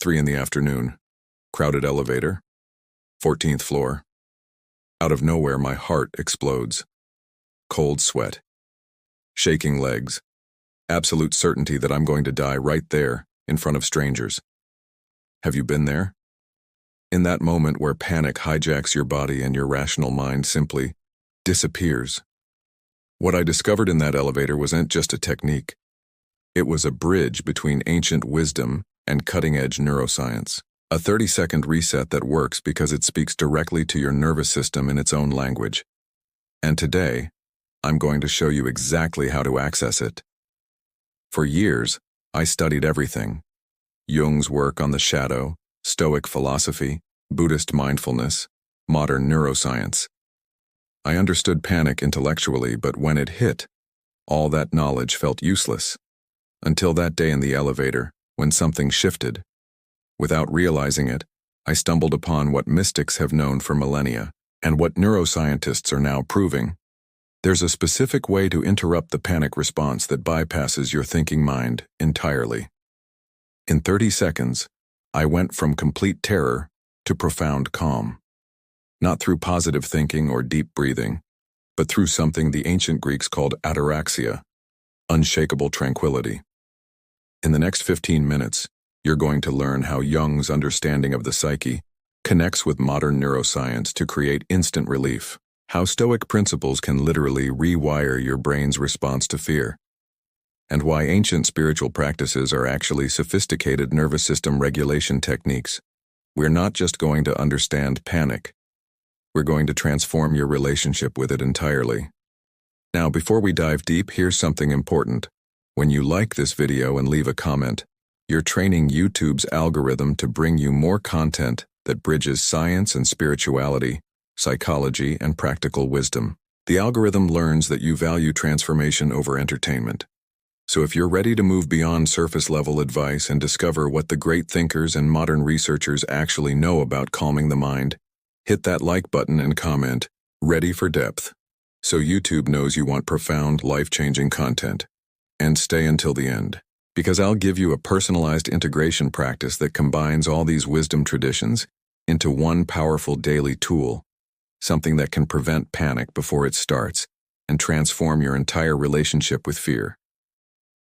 3 in the afternoon. Crowded elevator. 14th floor. Out of nowhere, my heart explodes. Cold sweat. Shaking legs. Absolute certainty that I'm going to die right there, in front of strangers. Have you been there? In that moment where panic hijacks your body and your rational mind simply disappears. What I discovered in that elevator wasn't just a technique. It was a bridge between ancient wisdom and cutting-edge neuroscience. A 30-second reset that works because it speaks directly to your nervous system in its own language. And today, I'm going to show you exactly how to access it. For years, I studied everything. Jung's work on the shadow, Stoic philosophy, Buddhist mindfulness, modern neuroscience. I understood panic intellectually, but when it hit, all that knowledge felt useless. Until that day in the elevator, when something shifted. Without realizing it, I stumbled upon what mystics have known for millennia, and what neuroscientists are now proving. There's a specific way to interrupt the panic response that bypasses your thinking mind entirely. In 30 seconds, I went from complete terror to profound calm. Not through positive thinking or deep breathing, but through something the ancient Greeks called ataraxia, unshakable tranquility. In the next 15 minutes, you're going to learn how Jung's understanding of the psyche connects with modern neuroscience to create instant relief, how Stoic principles can literally rewire your brain's response to fear, and why ancient spiritual practices are actually sophisticated nervous system regulation techniques. We're not just going to understand panic. We're going to transform your relationship with it entirely. Now, before we dive deep, here's something important. When you like this video and leave a comment, you're training YouTube's algorithm to bring you more content that bridges science and spirituality, psychology and practical wisdom. The algorithm learns that you value transformation over entertainment. So if you're ready to move beyond surface-level advice and discover what the great thinkers and modern researchers actually know about calming the mind, hit that like button and comment, "Ready for depth," so YouTube knows you want profound, life-changing content. And stay until the end, because I'll give you a personalized integration practice that combines all these wisdom traditions into one powerful daily tool, something that can prevent panic before it starts and transform your entire relationship with fear.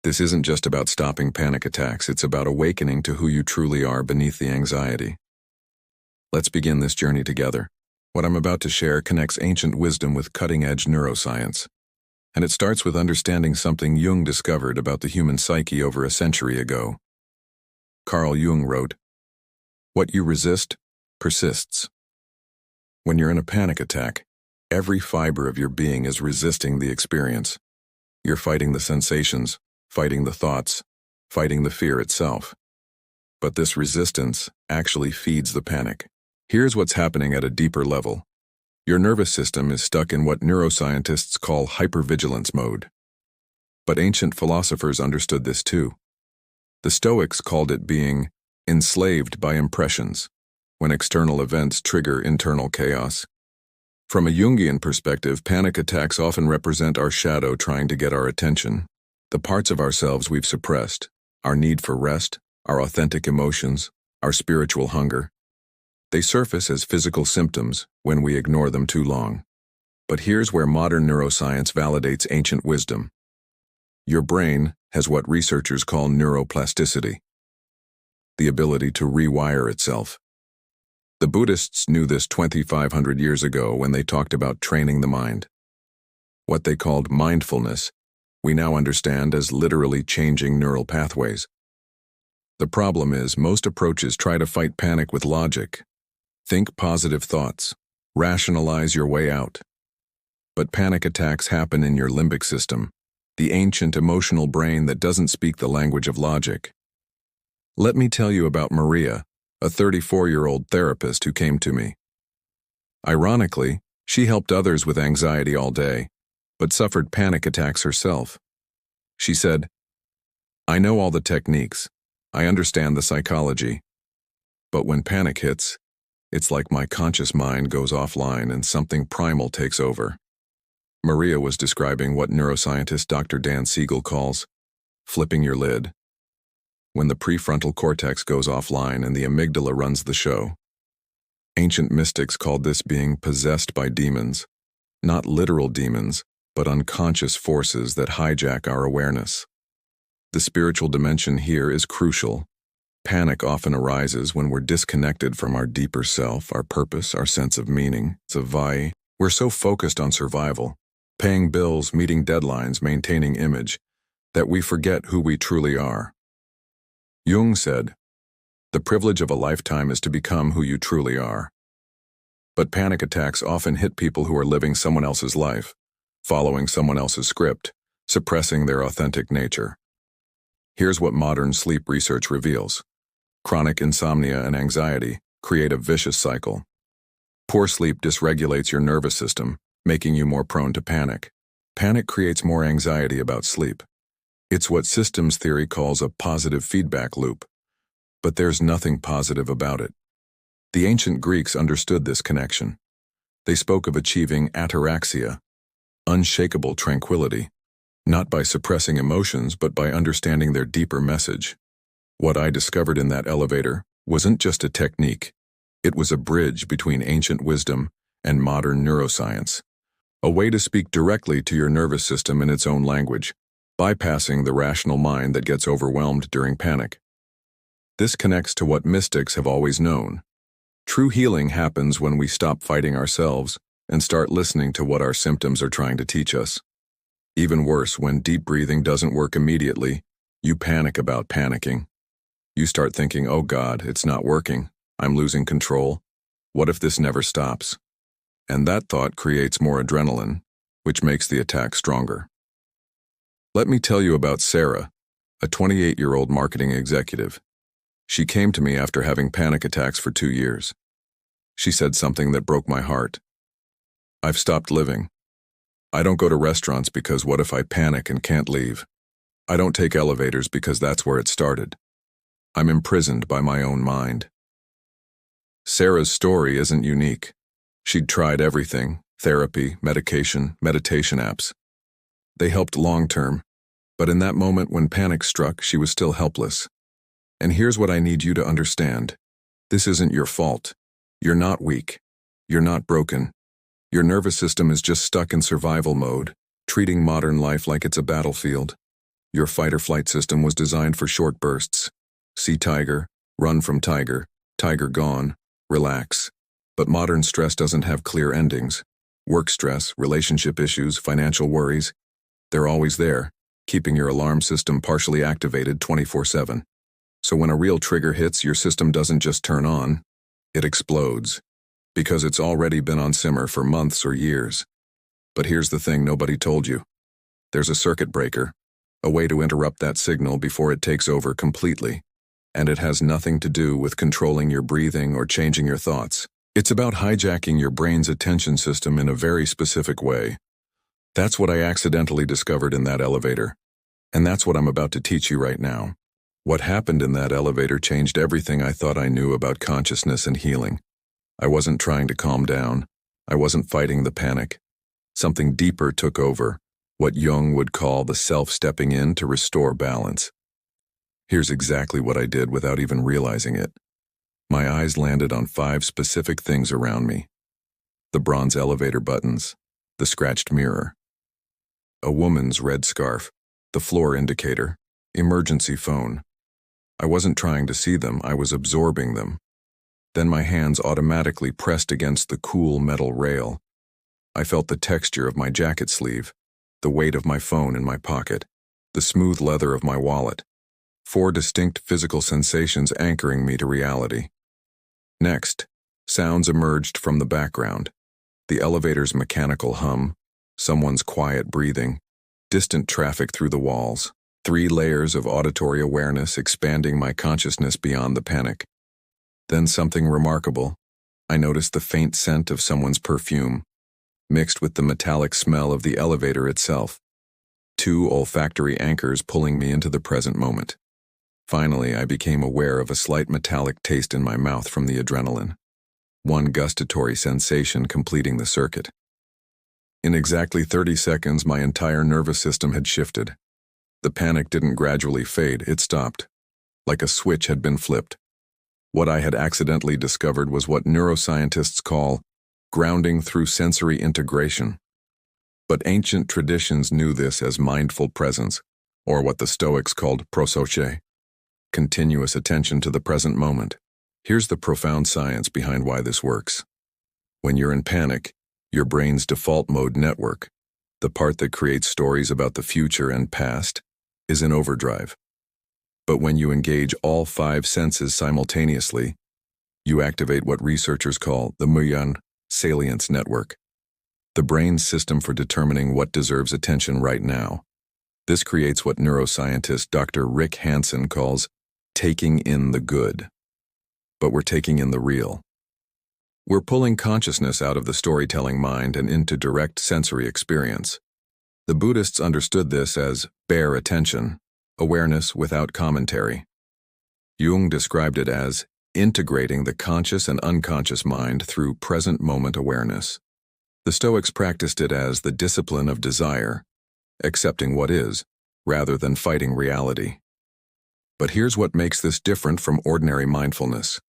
This isn't just about stopping panic attacks, it's about awakening to who you truly are beneath the anxiety. Let's begin this journey together. What I'm about to share connects ancient wisdom with cutting-edge neuroscience. And it starts with understanding something Jung discovered about the human psyche over a century ago. Carl Jung wrote, "What you resist, persists." When you're in a panic attack, every fiber of your being is resisting the experience. You're fighting the sensations, fighting the thoughts, fighting the fear itself. But this resistance actually feeds the panic. Here's what's happening at a deeper level. Your nervous system is stuck in what neuroscientists call hypervigilance mode. But ancient philosophers understood this too. The Stoics called it being enslaved by impressions, when external events trigger internal chaos. From a Jungian perspective, panic attacks often represent our shadow trying to get our attention. The parts of ourselves we've suppressed, our need for rest, our authentic emotions, our spiritual hunger. They surface as physical symptoms when we ignore them too long. But here's where modern neuroscience validates ancient wisdom. Your brain has what researchers call neuroplasticity, the ability to rewire itself. The Buddhists knew this 2,500 years ago when they talked about training the mind. What they called mindfulness, we now understand as literally changing neural pathways. The problem is, most approaches try to fight panic with logic. Think positive thoughts. Rationalize your way out. But panic attacks happen in your limbic system, the ancient emotional brain that doesn't speak the language of logic. Let me tell you about Maria, a 34-year-old therapist who came to me. Ironically, she helped others with anxiety all day, but suffered panic attacks herself. She said, "I know all the techniques. I understand the psychology. But when panic hits, it's like my conscious mind goes offline and something primal takes over." Maria was describing what neuroscientist Dr. Dan Siegel calls flipping your lid. when the prefrontal cortex goes offline and the amygdala runs the show. Ancient mystics called this being possessed by demons, not literal demons, but unconscious forces that hijack our awareness. The spiritual dimension here is crucial. Panic often arises when we're disconnected from our deeper self, our purpose, our sense of meaning. We're so focused on survival, paying bills, meeting deadlines, maintaining image, that we forget who we truly are. Jung said, "The privilege of a lifetime is to become who you truly are." But panic attacks often hit people who are living someone else's life, following someone else's script, suppressing their authentic nature. Here's what modern sleep research reveals. Chronic insomnia and anxiety create a vicious cycle. Poor sleep dysregulates your nervous system, making you more prone to panic. Panic creates more anxiety about sleep. It's what systems theory calls a positive feedback loop. But there's nothing positive about it. The ancient Greeks understood this connection. They spoke of achieving ataraxia, unshakable tranquility, not by suppressing emotions, but by understanding their deeper message. What I discovered in that elevator wasn't just a technique. It was a bridge between ancient wisdom and modern neuroscience, a way to speak directly to your nervous system in its own language, bypassing the rational mind that gets overwhelmed during panic. This connects to what mystics have always known. True healing happens when we stop fighting ourselves and start listening to what our symptoms are trying to teach us. Even worse, when deep breathing doesn't work immediately, you panic about panicking. You start thinking, "Oh God, it's not working. I'm losing control. What if this never stops?" And that thought creates more adrenaline, which makes the attack stronger. Let me tell you about Sarah, a 28-year-old marketing executive. She came to me after having panic attacks for 2 years. She said something that broke my heart. "I've stopped living. I don't go to restaurants because what if I panic and can't leave? I don't take elevators because that's where it started. I'm imprisoned by my own mind." Sarah's story isn't unique. She'd tried everything: therapy, medication, meditation apps. They helped long-term, but in that moment when panic struck, she was still helpless. And here's what I need you to understand. This isn't your fault. You're not weak. You're not broken. Your nervous system is just stuck in survival mode, treating modern life like it's a battlefield. Your fight-or-flight system was designed for short bursts. See tiger, run from tiger, tiger gone, relax. But modern stress doesn't have clear endings. Work stress, relationship issues, financial worries, they're always there, keeping your alarm system partially activated 24/7. So when a real trigger hits, your system doesn't just turn on, it explodes. Because it's already been on simmer for months or years. But here's the thing nobody told you. There's a circuit breaker, a way to interrupt that signal before it takes over completely. And it has nothing to do with controlling your breathing or changing your thoughts. It's about hijacking your brain's attention system in a very specific way. That's what I accidentally discovered in that elevator. And that's what I'm about to teach you right now. What happened in that elevator changed everything I thought I knew about consciousness and healing. I wasn't trying to calm down. I wasn't fighting the panic. Something deeper took over, what Jung would call the self stepping in to restore balance. Here's exactly what I did without even realizing it. My eyes landed on 5 specific things around me. The bronze elevator buttons, the scratched mirror, a woman's red scarf, the floor indicator, emergency phone. I wasn't trying to see them, I was absorbing them. Then my hands automatically pressed against the cool metal rail. I felt the texture of my jacket sleeve, the weight of my phone in my pocket, the smooth leather of my wallet. 4 distinct physical sensations anchoring me to reality. Next, sounds emerged from the background. The elevator's mechanical hum, someone's quiet breathing, distant traffic through the walls. 3 layers of auditory awareness expanding my consciousness beyond the panic. Then something remarkable. I noticed the faint scent of someone's perfume, mixed with the metallic smell of the elevator itself. 2 olfactory anchors pulling me into the present moment. Finally, I became aware of a slight metallic taste in my mouth from the adrenaline. 1 gustatory sensation completing the circuit. In exactly 30 seconds, my entire nervous system had shifted. The panic didn't gradually fade, it stopped. like a switch had been flipped. What I had accidentally discovered was what neuroscientists call grounding through sensory integration. But ancient traditions knew this as mindful presence, or what the Stoics called prosoche, continuous attention to the present moment. Here's the profound science behind why this works. When you're in panic, your brain's default mode network, the part that creates stories about the future and past, is in overdrive. But when you engage all 5 senses simultaneously, you activate what researchers call the Muyan salience network, the brain's system for determining what deserves attention right now. This creates what neuroscientist Dr. Rick Hansen calls taking in the good. But we're taking in the real. We're pulling consciousness out of the storytelling mind and into direct sensory experience. The Buddhists understood this as bare attention, awareness without commentary. Jung described it as integrating the conscious and unconscious mind through present moment awareness. The Stoics practiced it as the discipline of desire, accepting what is, rather than fighting reality. But here's what makes this different from ordinary mindfulness.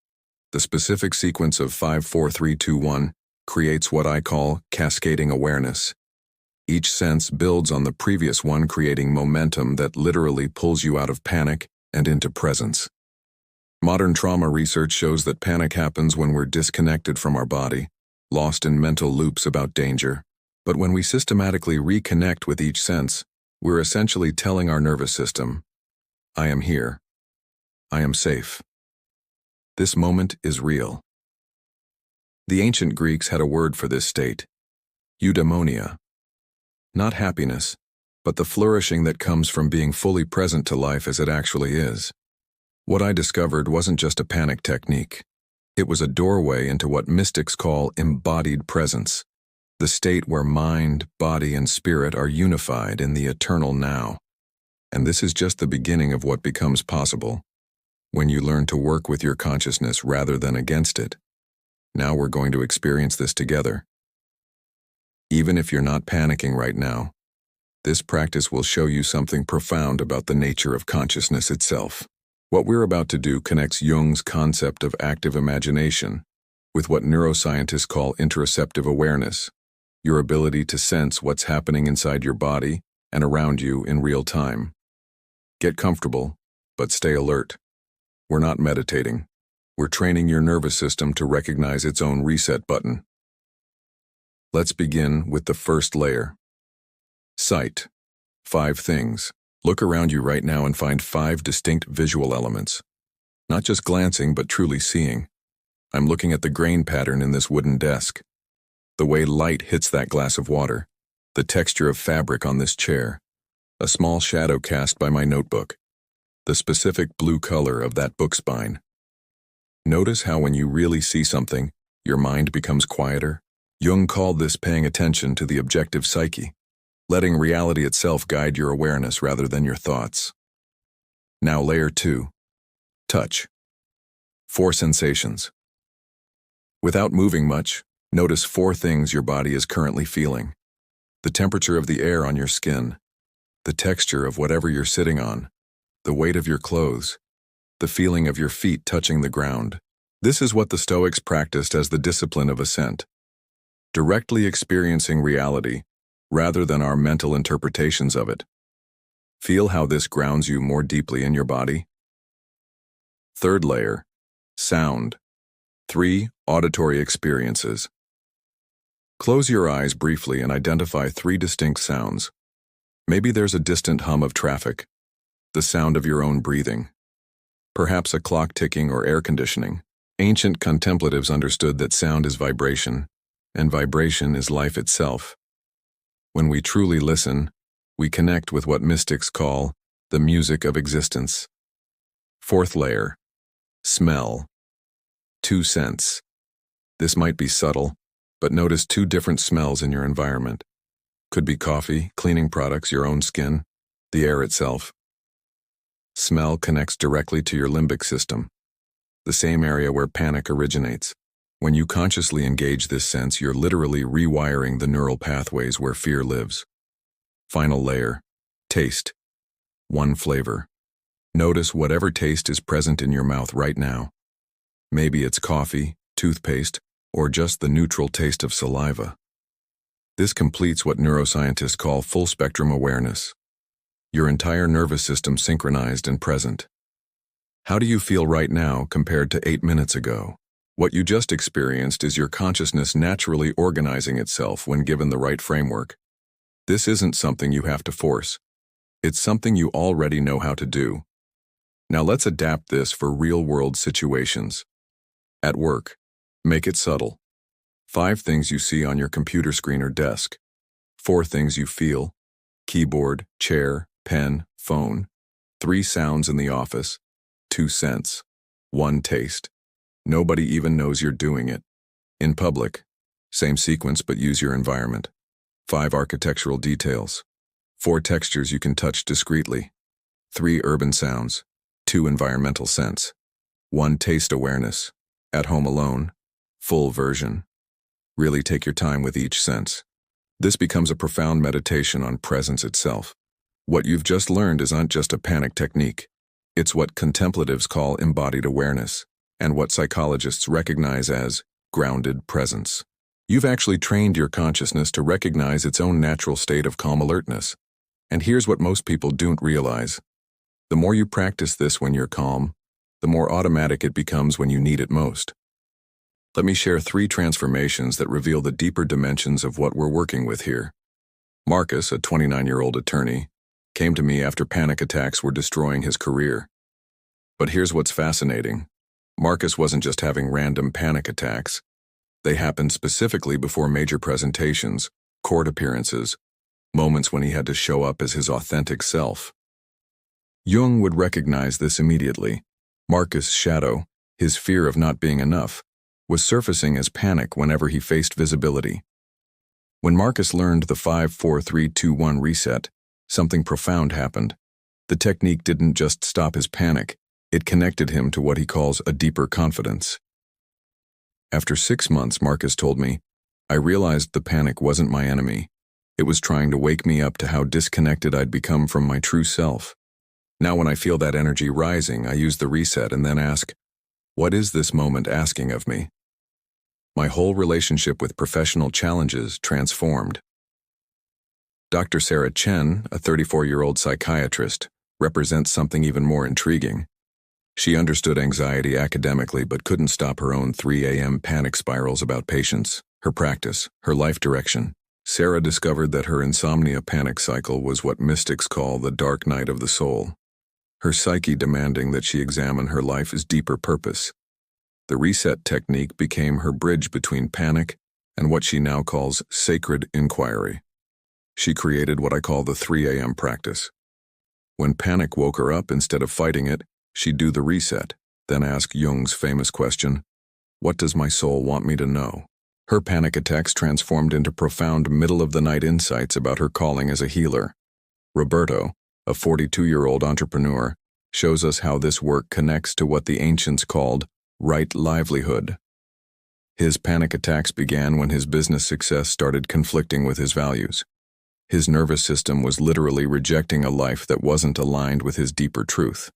The specific sequence of 5, 4, 3, 2, 1 creates what I call cascading awareness. Each sense builds on the previous one, creating momentum that literally pulls you out of panic and into presence. Modern trauma research shows that panic happens when we're disconnected from our body, lost in mental loops about danger. But when we systematically reconnect with each sense, we're essentially telling our nervous system, I am here. I am safe. This moment is real. The ancient Greeks had a word for this state, eudaimonia. Not happiness, but the flourishing that comes from being fully present to life as it actually is. What I discovered wasn't just a panic technique. It was a doorway into what mystics call embodied presence, the state where mind, body, and spirit are unified in the eternal now. And this is just the beginning of what becomes possible when you learn to work with your consciousness rather than against it. Now we're going to experience this together. Even if you're not panicking right now, this practice will show you something profound about the nature of consciousness itself. What we're about to do connects Jung's concept of active imagination with what neuroscientists call interoceptive awareness, your ability to sense what's happening inside your body and around you in real time. Get comfortable, but stay alert. We're not meditating. We're training your nervous system to recognize its own reset button. Let's begin with the first layer. Sight. 5 things. Look around you right now and find 5 distinct visual elements. Not just glancing, but truly seeing. I'm looking at the grain pattern in this wooden desk, the way light hits that glass of water, the texture of fabric on this chair, a small shadow cast by my notebook, the specific blue color of that book spine. Notice how when you really see something, your mind becomes quieter. Jung called this paying attention to the objective psyche, letting reality itself guide your awareness rather than your thoughts. Now layer 2. Touch. 4 sensations. Without moving much, notice 4 things your body is currently feeling. The temperature of the air on your skin, the texture of whatever you're sitting on, the weight of your clothes, the feeling of your feet touching the ground. This is what the Stoics practiced as the discipline of ascent, directly experiencing reality rather than our mental interpretations of it. Feel how this grounds you more deeply in your body. Third layer, sound. 3 auditory experiences. Close your eyes briefly and identify 3 distinct sounds. Maybe there's a distant hum of traffic, the sound of your own breathing, perhaps a clock ticking or air conditioning. Ancient contemplatives understood that sound is vibration, and vibration is life itself. When we truly listen, we connect with what mystics call the music of existence. Fourth layer, smell. 2 scents. This might be subtle, but notice 2 different smells in your environment. Could be coffee, cleaning products, your own skin, the air itself. Smell connects directly to your limbic system, the same area where panic originates. When you consciously engage this sense, you're literally rewiring the neural pathways where fear lives. Final layer, taste. 1 flavor. Notice whatever taste is present in your mouth right now. Maybe it's coffee, toothpaste, or just the neutral taste of saliva. This completes what neuroscientists call full-spectrum awareness. Your entire nervous system synchronized and present. How do you feel right now compared to 8 minutes ago? What you just experienced is your consciousness naturally organizing itself when given the right framework. This isn't something you have to force. It's something you already know how to do. Now let's adapt this for real-world situations. At work, make it subtle. 5 things you see on your computer screen or desk. 4 things you feel: keyboard, chair, pen, phone. 3 sounds in the office. 2 scents. 1 taste. Nobody even knows you're doing it. In public, same sequence but use your environment. 5 architectural details. 4 textures you can touch discreetly. 3 urban sounds. 2 environmental scents. 1 taste awareness. At home alone. Full version. Really take your time with each sense. This becomes a profound meditation on presence itself. What you've just learned isn't just a panic technique. It's what contemplatives call embodied awareness, and what psychologists recognize as grounded presence. You've actually trained your consciousness to recognize its own natural state of calm alertness. And here's what most people don't realize. The more you practice this when you're calm, the more automatic it becomes when you need it most. Let me share 3 transformations that reveal the deeper dimensions of what we're working with here. Marcus, a 29-year-old attorney, came to me after panic attacks were destroying his career. But here's what's fascinating. Marcus wasn't just having random panic attacks. They happened specifically before major presentations, court appearances, moments when he had to show up as his authentic self. Jung would recognize this immediately. Marcus' shadow, his fear of not being enough, was surfacing as panic whenever he faced visibility. When Marcus learned the 5-4-3-2-1 reset, something profound happened. The technique didn't just stop his panic, it connected him to what he calls a deeper confidence. After 6 months, Marcus told me, I realized the panic wasn't my enemy. It was trying to wake me up to how disconnected I'd become from my true self. Now when I feel that energy rising, I use the reset and then ask, what is this moment asking of me? My whole relationship with professional challenges transformed. Dr. Sarah Chen, a 34-year-old psychiatrist, represents something even more intriguing. She understood anxiety academically but couldn't stop her own 3 a.m. panic spirals about patients, her practice, her life direction. Sarah discovered that her insomnia panic cycle was what mystics call the dark night of the soul. Her psyche demanding that she examine her life's deeper purpose. The reset technique became her bridge between panic and what she now calls sacred inquiry. She created what I call the 3 a.m. practice. When panic woke her up, instead of fighting it, she'd do the reset, then ask Jung's famous question, what does my soul want me to know? Her panic attacks transformed into profound middle-of-the-night insights about her calling as a healer. Roberto, a 42-year-old entrepreneur, shows us how this work connects to what the ancients called right livelihood. His panic attacks began when his business success started conflicting with his values. His nervous system was literally rejecting a life that wasn't aligned with his deeper truth.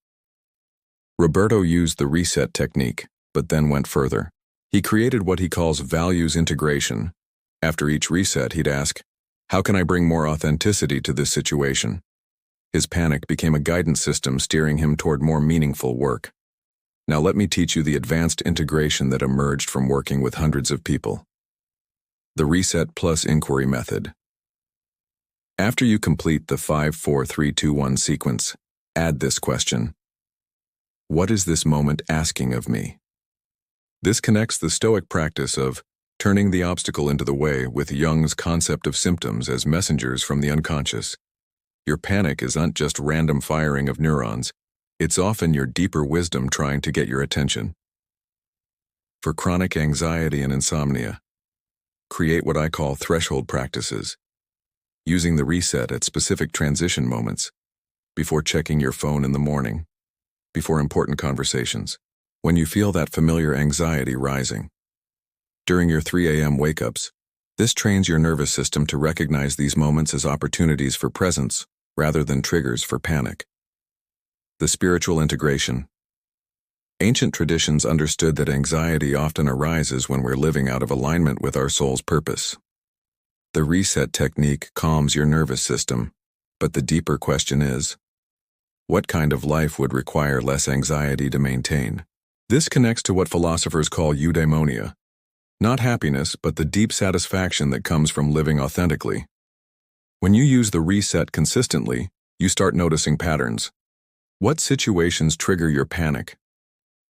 Roberto used the reset technique, but then went further. He created what he calls values integration. After each reset, he'd ask, how can I bring more authenticity to this situation? His panic became a guidance system steering him toward more meaningful work. Now let me teach you the advanced integration that emerged from working with hundreds of people. The Reset Plus Inquiry Method. After you complete the 5-4-3-2-1 sequence, add this question. What is this moment asking of me? This connects the Stoic practice of turning the obstacle into the way with Jung's concept of symptoms as messengers from the unconscious. Your panic isn't just random firing of neurons. It's often your deeper wisdom trying to get your attention. For chronic anxiety and insomnia, create what I call threshold practices, using the reset at specific transition moments, before checking your phone in the morning, before important conversations, when you feel that familiar anxiety rising. During your 3 a.m. wake-ups, this trains your nervous system to recognize these moments as opportunities for presence rather than triggers for panic. The spiritual integration. Ancient traditions understood that anxiety often arises when we're living out of alignment with our soul's purpose. The reset technique calms your nervous system, but the deeper question is, what kind of life would require less anxiety to maintain? This connects to what philosophers call eudaimonia, not happiness, but the deep satisfaction that comes from living authentically. When you use the reset consistently, you start noticing patterns. What situations trigger your panic?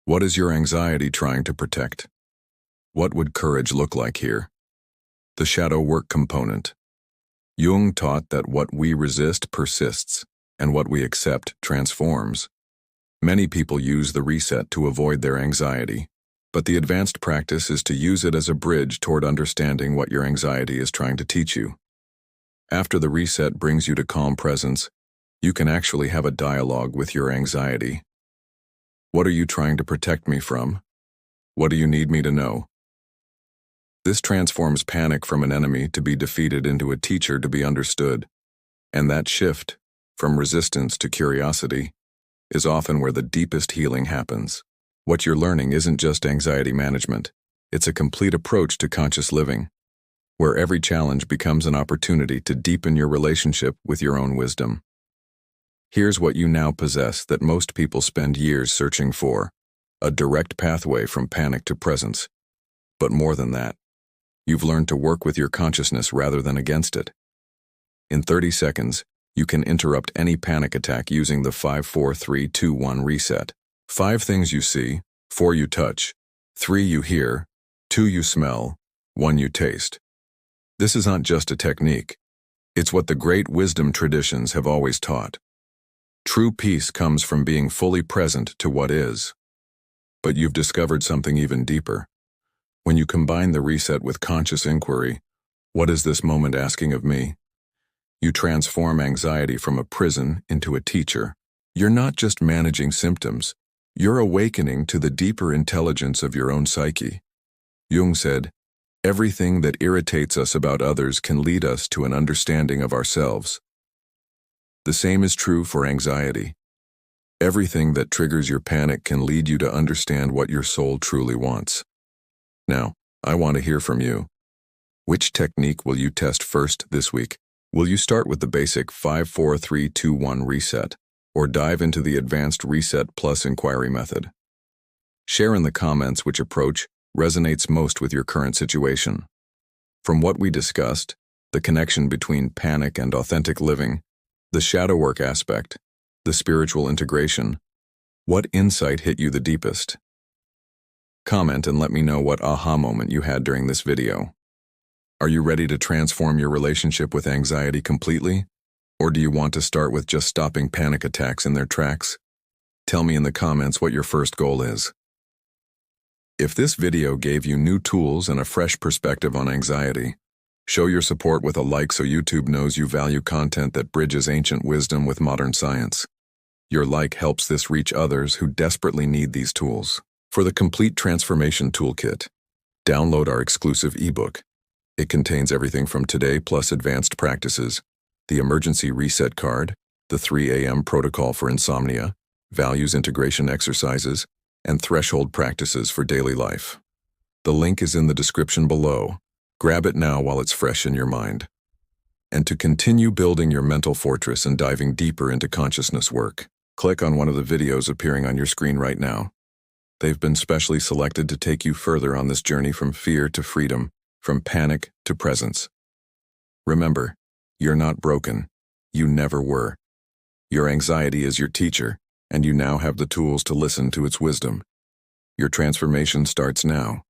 What is your anxiety trying to protect? What would courage look like here? The shadow work component. Jung taught that what we resist persists, and what we accept transforms. Many people use the reset to avoid their anxiety, but the advanced practice is to use it as a bridge toward understanding what your anxiety is trying to teach you. After the reset brings you to calm presence, you can actually have a dialogue with your anxiety. What are you trying to protect me from? What do you need me to know? This transforms panic from an enemy to be defeated into a teacher to be understood, and that shift, from resistance to curiosity, is often where the deepest healing happens. What you're learning isn't just anxiety management, it's a complete approach to conscious living, where every challenge becomes an opportunity to deepen your relationship with your own wisdom. Here's what you now possess that most people spend years searching for: a direct pathway from panic to presence. But more than that, you've learned to work with your consciousness rather than against it. In 30 seconds, you can interrupt any panic attack using the 5-4-3-2-1 reset. 5 things you see, 4 you touch, 3 you hear, 2 you smell, 1 you taste. This is not just a technique. It's what the great wisdom traditions have always taught. True peace comes from being fully present to what is. But you've discovered something even deeper. When you combine the reset with conscious inquiry, what is this moment asking of me? You transform anxiety from a prison into a teacher. You're not just managing symptoms, you're awakening to the deeper intelligence of your own psyche. Jung said, "Everything that irritates us about others can lead us to an understanding of ourselves." The same is true for anxiety. Everything that triggers your panic can lead you to understand what your soul truly wants. Now, I want to hear from you. Which technique will you test first this week? Will you start with the basic 5-4-3-2-1 reset, or dive into the advanced reset plus inquiry method? Share in the comments which approach resonates most with your current situation. From what we discussed, the connection between panic and authentic living, the shadow work aspect, the spiritual integration, what insight hit you the deepest? Comment and let me know what aha moment you had during this video. Are you ready to transform your relationship with anxiety completely? Or do you want to start with just stopping panic attacks in their tracks? Tell me in the comments what your first goal is. If this video gave you new tools and a fresh perspective on anxiety, show your support with a like so YouTube knows you value content that bridges ancient wisdom with modern science. Your like helps this reach others who desperately need these tools. For the complete transformation toolkit, download our exclusive ebook. It contains everything from today plus advanced practices, the emergency reset card, the 3 a.m. protocol for insomnia, values integration exercises, and threshold practices for daily life. The link is in the description below. Grab it now while it's fresh in your mind. And to continue building your mental fortress and diving deeper into consciousness work, click on one of the videos appearing on your screen right now. They've been specially selected to take you further on this journey from fear to freedom, from panic to presence. Remember, you're not broken. You never were. Your anxiety is your teacher, and you now have the tools to listen to its wisdom. Your transformation starts now.